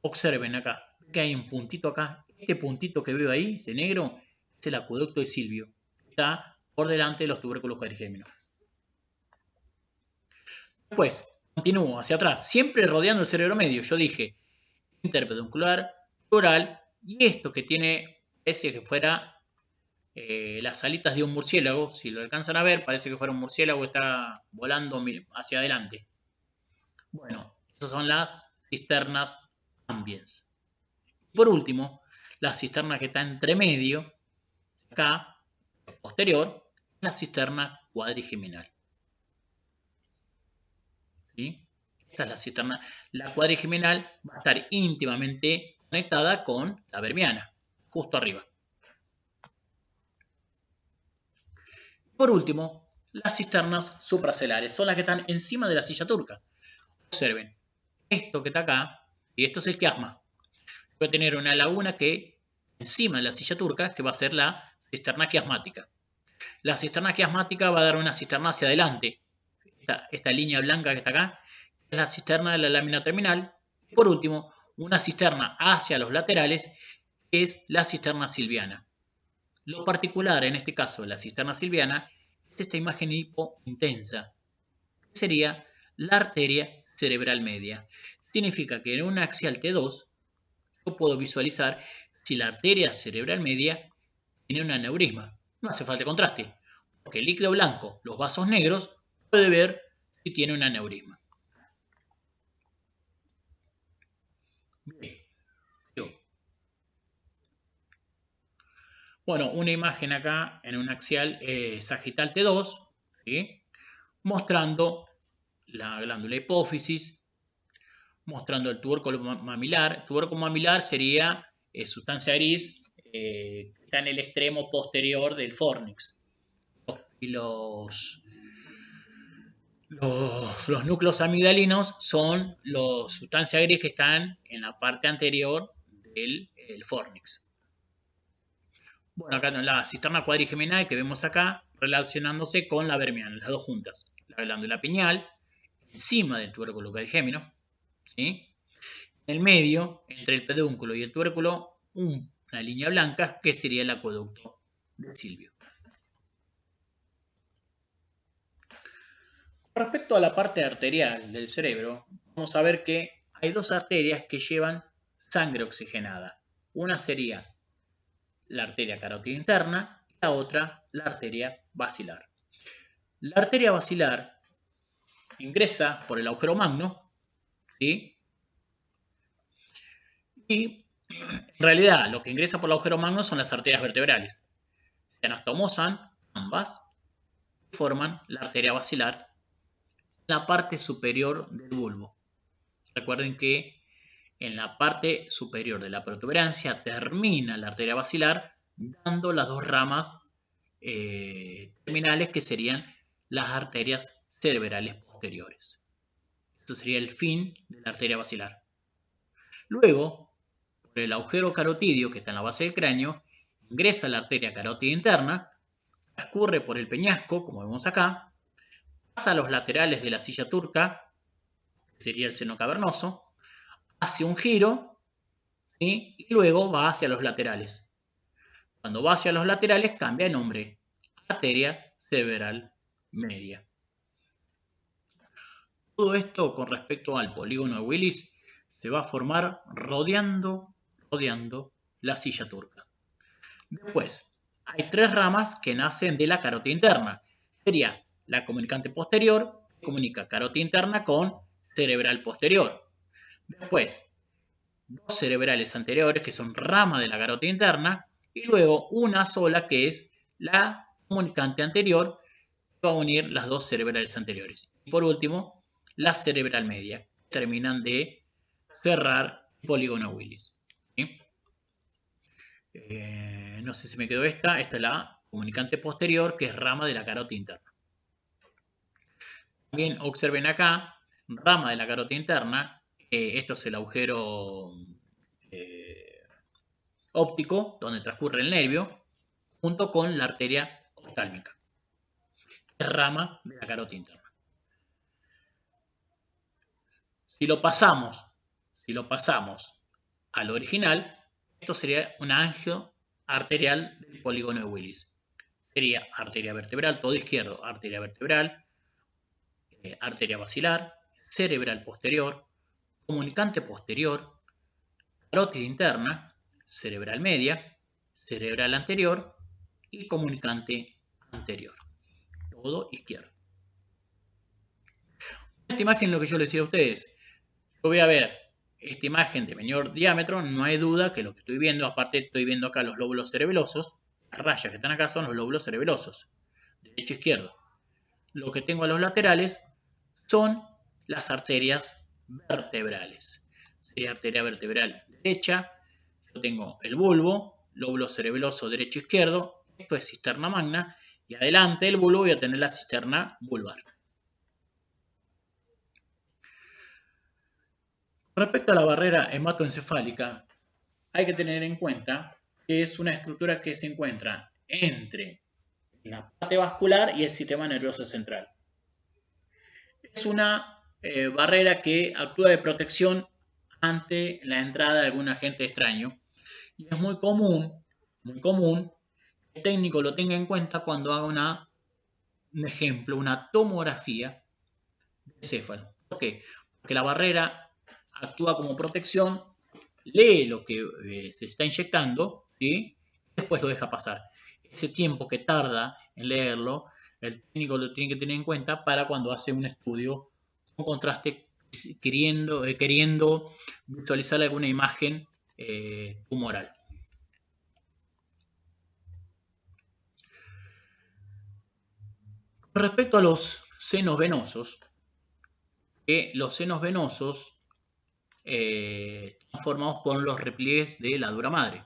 Observen acá, que hay un puntito acá. Este puntito que veo ahí, ese negro, es el acueducto de Silvio. Está por delante de los tubérculos cuadrigéminos. Después, continúo hacia atrás, siempre rodeando el cerebro medio. Yo dije interpeduncular, crural, y esto que tiene, parece que fuera las alitas de un murciélago. Si lo alcanzan a ver, parece que fuera un murciélago que está volando hacia adelante. Bueno, esas son las cisternas ambiens. Por último, la cisterna que está entre medio, acá, posterior, la cisterna cuadrigeminal. ¿Sí? Esta es la cisterna. La cuadrigeminal va a estar íntimamente conectada con la vermiana, justo arriba. Por último, las cisternas supracelares son las que están encima de la silla turca. Observen, esto que está acá, y esto es el quiasma. Voy a tener una laguna que encima de la silla turca, que va a ser la cisterna quiasmática. La cisterna quiasmática va a dar una cisterna hacia adelante. Esta línea blanca que está acá es la cisterna de la lámina terminal. Y por último, una cisterna hacia los laterales, que es la cisterna silviana. Lo particular en este caso de la cisterna silviana es esta imagen hipointensa, que sería la arteria cerebral media. Significa que en una axial T2 yo puedo visualizar si la arteria cerebral media tiene un aneurisma. No hace falta contraste, porque el líquido blanco, los vasos negros, puede ver si tiene un aneurisma. Bien. Bueno, una imagen acá en un axial sagital T2, ¿sí? Mostrando la glándula hipófisis, mostrando el tubérculo mamilar. El tubérculo mamilar sería sustancia gris, está en el extremo posterior del fornix. Y los núcleos amigdalinos son las sustancias gris que están en la parte anterior del fornix. Bueno, acá la cisterna cuadrigeminal que vemos acá relacionándose con la vermiana, las dos juntas. La glándula pineal, encima del tubérculo caligémino, ¿sí? En el medio, entre el pedúnculo y el tubérculo, una línea blanca que sería el acueducto de Silvio. Con respecto a la parte arterial del cerebro, vamos a ver que hay dos arterias que llevan sangre oxigenada. Una sería la arteria carótida interna y la otra la arteria basilar. La arteria basilar ingresa por el agujero magno, ¿sí? Y en realidad lo que ingresa por el agujero magno son las arterias vertebrales. Se anastomosan ambas y forman la arteria basilar en la parte superior del bulbo. Recuerden que en la parte superior de la protuberancia termina la arteria basilar, dando las dos ramas terminales que serían las arterias cerebrales posteriores. Eso sería el fin de la arteria basilar. Luego, por el agujero carotidio que está en la base del cráneo, ingresa la arteria carótida interna, transcurre por el peñasco, como vemos acá, pasa a los laterales de la silla turca, que sería el seno cavernoso, hace un giro, ¿sí? Y luego va hacia los laterales. Cuando va hacia los laterales cambia de nombre, arteria cerebral media. Todo esto con respecto al polígono de Willis se va a formar rodeando la silla turca. Después, hay tres ramas que nacen de la carótida interna. Sería la comunicante posterior, que comunica carótida interna con cerebral posterior. Después, dos cerebrales anteriores, que son rama de la carótida interna, y luego una sola, que es la comunicante anterior, que va a unir las dos cerebrales anteriores. Y por último, la cerebral media, terminan de cerrar el polígono Willis. ¿Sí? No sé si me quedó esta es la comunicante posterior, que es rama de la carótida interna. También observen acá, rama de la carótida interna, esto es el agujero óptico, donde transcurre el nervio, junto con la arteria oftálmica, es rama de la carótida interna. Si lo pasamos al original, esto sería un angio arterial del polígono de Willis. Sería arteria vertebral, todo izquierdo, arteria vertebral, arteria basilar, cerebral posterior, comunicante posterior, carótida interna, cerebral media, cerebral anterior y comunicante anterior. Todo izquierdo. Esta imagen es lo que yo les decía a ustedes. Yo voy a ver esta imagen de menor diámetro, no hay duda que lo que estoy viendo, aparte estoy viendo acá los lóbulos cerebelosos, las rayas que están acá son los lóbulos cerebelosos, derecho e izquierdo. Lo que tengo a los laterales son las arterias vertebrales. Sería arteria vertebral derecha, yo tengo el bulbo, lóbulo cerebeloso derecho e izquierdo, esto es cisterna magna, y adelante del bulbo voy a tener la cisterna vulvar. Respecto a la barrera hematoencefálica, hay que tener en cuenta que es una estructura que se encuentra entre la parte vascular y el sistema nervioso central. Es una barrera que actúa de protección ante la entrada de algún agente extraño y es muy común que el técnico lo tenga en cuenta cuando haga un ejemplo, una tomografía de encéfalo. ¿Por qué? Porque la barrera actúa como protección, lee lo que se está inyectando, ¿sí? Y después lo deja pasar. Ese tiempo que tarda en leerlo, el técnico lo tiene que tener en cuenta para cuando hace un estudio con contraste, queriendo visualizar alguna imagen tumoral. Con respecto a los senos venosos, los senos venosos están formados por los repliegues de la dura madre.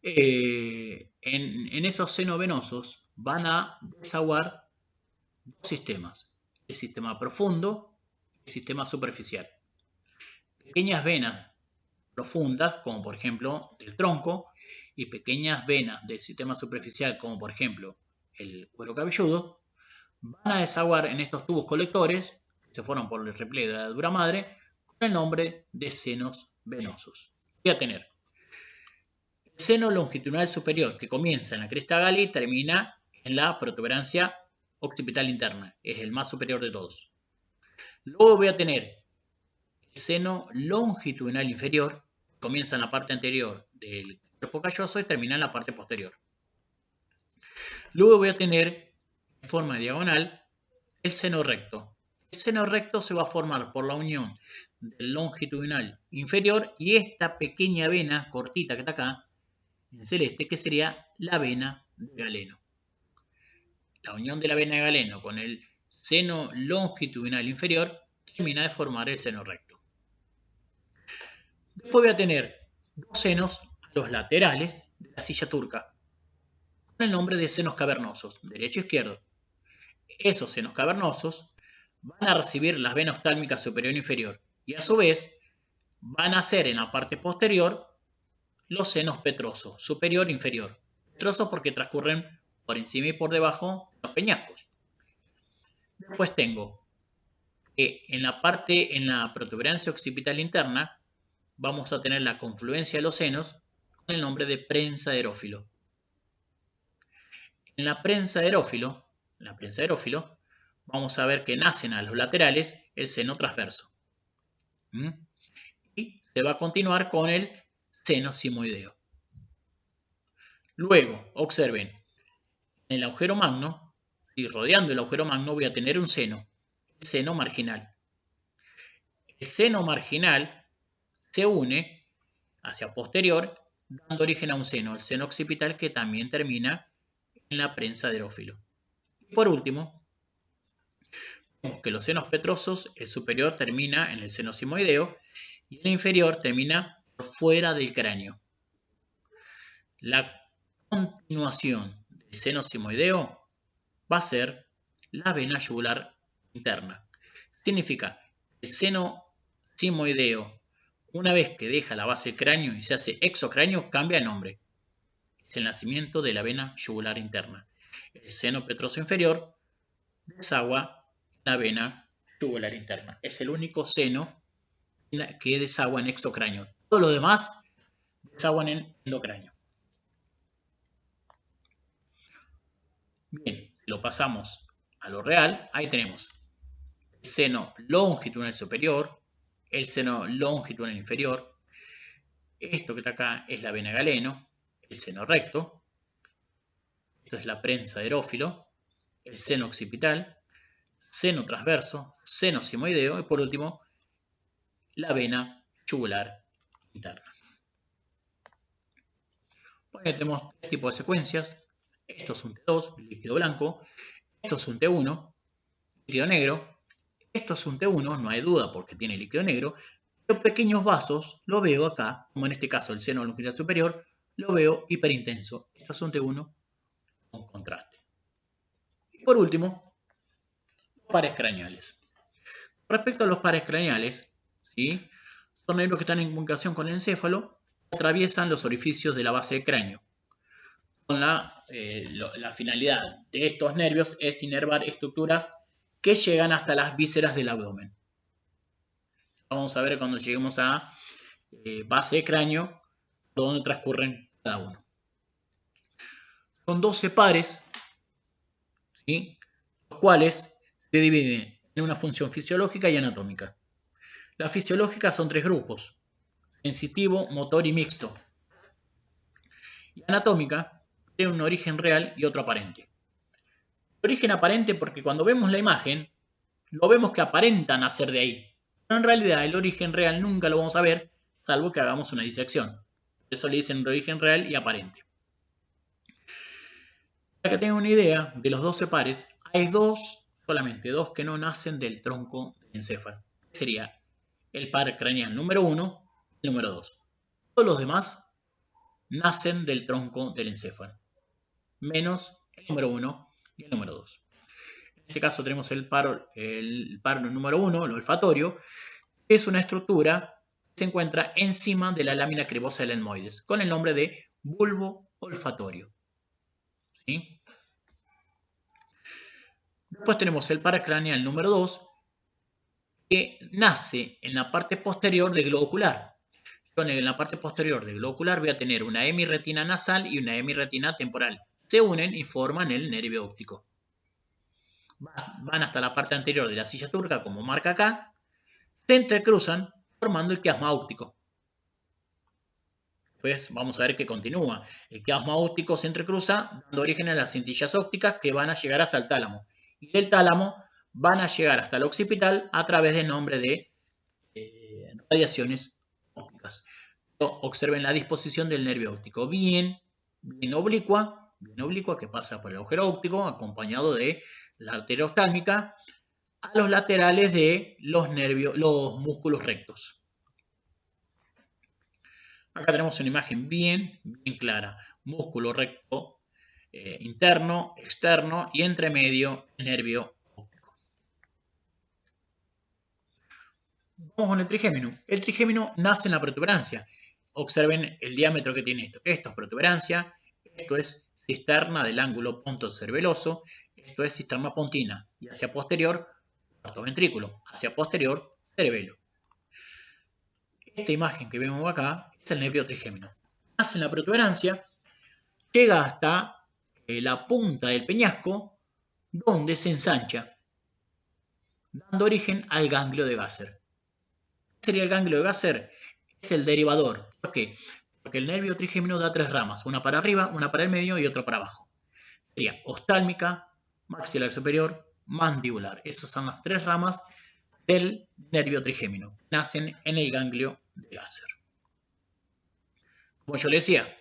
En esos senos venosos van a desaguar dos sistemas, el sistema profundo y el sistema superficial. Pequeñas venas profundas, como por ejemplo del tronco, y pequeñas venas del sistema superficial, como por ejemplo el cuero cabelludo, van a desaguar en estos tubos colectores, que se forman por el repliegue de la dura madre, con el nombre de senos venosos. Voy a tener el seno longitudinal superior, que comienza en la cresta gali y termina en la protuberancia occipital interna. Es el más superior de todos. Luego voy a tener el seno longitudinal inferior, que comienza en la parte anterior del cuerpo calloso y termina en la parte posterior. Luego voy a tener en forma diagonal el seno recto. El seno recto se va a formar por la unión del longitudinal inferior y esta pequeña vena cortita que está acá, en celeste, que sería la vena de Galeno. La unión de la vena de Galeno con el seno longitudinal inferior termina de formar el seno recto. Después voy a tener dos senos a los laterales de la silla turca, con el nombre de senos cavernosos, derecho e izquierdo. Esos senos cavernosos van a recibir las venas oftálmicas superior e inferior y a su vez van a ser en la parte posterior los senos petrosos, superior e inferior. Petrosos porque transcurren por encima y por debajo de los peñascos. Después tengo que en la protuberancia occipital interna vamos a tener la confluencia de los senos con el nombre de prensa de Erófilo. En la prensa de Erófilo, vamos a ver que nacen a los laterales el seno transverso. Y se va a continuar con el seno simoideo. Luego, observen, en el agujero magno y rodeando el agujero magno voy a tener un seno, el seno marginal. El seno marginal se une hacia posterior, dando origen a un seno, el seno occipital, que también termina en la prensa de Erófilo. Y por último, vemos que los senos petrosos, el superior termina en el seno simoideo y el inferior termina por fuera del cráneo. La continuación del seno simoideo va a ser la vena yugular interna. Significa el seno simoideo, una vez que deja la base del cráneo y se hace exocráneo, cambia de nombre. Es el nacimiento de la vena yugular interna. El seno petroso inferior desagua la vena yugular interna. Es el único seno que desagua en exocráneo. Todos los demás desaguan en endocráneo. Bien, lo pasamos a lo real. Ahí tenemos el seno longitudinal superior, el seno longitudinal inferior. Esto que está acá es la vena Galeno, el seno recto. Esto es la prensa de Erófilo, el seno occipital, seno transverso, seno simoideo y por último la vena yugular interna. Bueno, tenemos tres tipos de secuencias. Esto es un T2, líquido blanco. Esto es un T1, líquido negro. Esto es un T1, no hay duda porque tiene líquido negro. Pero pequeños vasos lo veo acá, como en este caso el seno longitudinal superior, lo veo hiperintenso. Esto es un T1 con contraste. Y por último, pares craneales. Respecto a los pares craneales, ¿sí? Son nervios que están en comunicación con el encéfalo, atraviesan los orificios de la base del cráneo. Con la finalidad de estos nervios es inervar estructuras que llegan hasta las vísceras del abdomen. Vamos a ver cuando lleguemos a base de cráneo, por donde transcurren cada uno. Son 12 pares, ¿sí? Los cuales se dividen en una función fisiológica y anatómica. La fisiológica son 3 grupos: sensitivo, motor y mixto. Y anatómica tiene un origen real y otro aparente. Origen aparente porque cuando vemos la imagen, lo vemos que aparenta nacer de ahí. Pero en realidad el origen real nunca lo vamos a ver, salvo que hagamos una disección. Por eso le dicen origen real y aparente. Para que tengan una idea de los 12 pares, hay solamente dos que no nacen del tronco del encéfalo. Sería el par craneal número 1 y el número 2. Todos los demás nacen del tronco del encéfalo, menos el número 1 y el número 2. En este caso tenemos el par número 1, el olfatorio, que es una estructura que se encuentra encima de la lámina cribosa del etmoides, con el nombre de bulbo olfatorio. ¿Sí? Después tenemos el paracraneal número 2, que nace en la parte posterior del globo ocular. En la parte posterior del globo ocular voy a tener una hemirretina nasal y una hemirretina temporal. Se unen y forman el nervio óptico. Van hasta la parte anterior de la silla turca, como marca acá, se entrecruzan formando el quiasma óptico. Pues vamos a ver que continúa. El quiasma óptico se entrecruza dando origen a las cintillas ópticas que van a llegar hasta el tálamo. Y del tálamo van a llegar hasta el occipital a través del nombre de radiaciones ópticas. Observen la disposición del nervio óptico. Bien oblicua que pasa por el agujero óptico acompañado de la arteria oftálmica a los laterales de los músculos rectos. Acá tenemos una imagen bien clara. Músculo recto interno, externo y entre medio nervio óptico. Vamos con el trigémino. El trigémino nace en la protuberancia. Observen el diámetro que tiene esto. Esto es protuberancia, esto es cisterna del ángulo pontocerebeloso, esto es cisterna pontina y hacia posterior, cuarto ventrículo, hacia posterior, cerebelo. Esta imagen que vemos acá es el nervio trigémino. Nace en la protuberancia, llega hasta la punta del peñasco, donde se ensancha, dando origen al ganglio de Gasser. ¿Qué sería el ganglio de Gasser? Es el derivador. ¿Por qué? Porque el nervio trigémino da 3 ramas, una para arriba, una para el medio y otra para abajo. Sería oftálmica, maxilar superior, mandibular. Esas son las 3 ramas del nervio trigémino. Nacen en el ganglio de Gasser. Como yo le decía,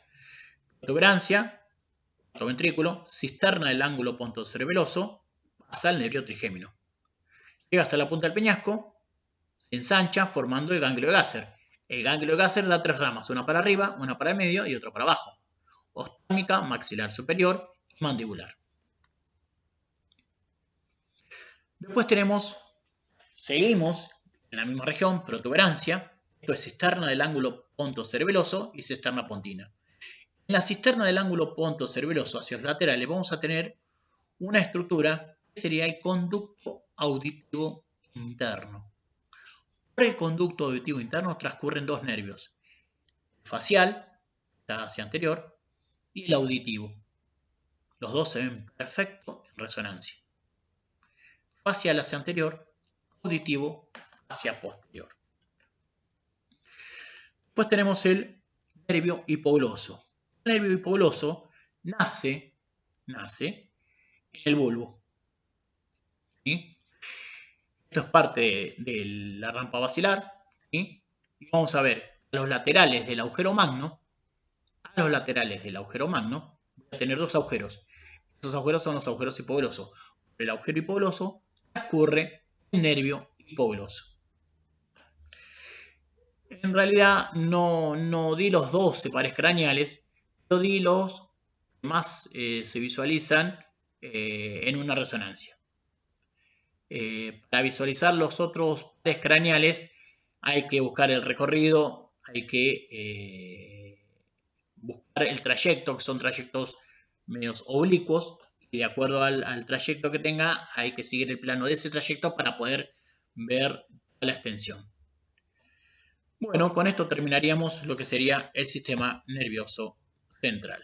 protuberancia, cuarto ventrículo, cisterna del ángulo pontocerebeloso, pasa al nervio trigémino. Llega hasta la punta del peñasco, se ensancha formando el ganglio de Gasser. El ganglio de Gasser da 3 ramas, una para arriba, una para el medio y otra para abajo. Oftálmica, maxilar superior y mandibular. Después seguimos en la misma región, protuberancia. Esto es cisterna del ángulo pontocerebeloso y cisterna pontina. En la cisterna del ángulo pontocerebeloso hacia los laterales vamos a tener una estructura que sería el conducto auditivo interno. Por el conducto auditivo interno transcurren 2 nervios, el facial, está hacia anterior, y el auditivo. Los dos se ven perfecto en resonancia. Facial hacia anterior, auditivo hacia posterior. Después tenemos el nervio hipogloso. El nervio hipogloso nace en el bulbo. ¿Sí? Esto es parte de la rampa basilar. ¿Sí? Y vamos a ver a los laterales del agujero magno. A los laterales del agujero magno voy a tener 2 agujeros. Estos agujeros son los agujeros hipoglosos. Por el agujero hipogloso transcurre el nervio hipogloso. En realidad no di los 12 pares craneales, pero di los que más se visualizan en una resonancia. Para visualizar los otros pares craneales hay que buscar el recorrido, hay que buscar el trayecto, que son trayectos medios oblicuos, y de acuerdo al trayecto que tenga hay que seguir el plano de ese trayecto para poder ver la extensión. Bueno, con esto terminaríamos lo que sería el sistema nervioso central.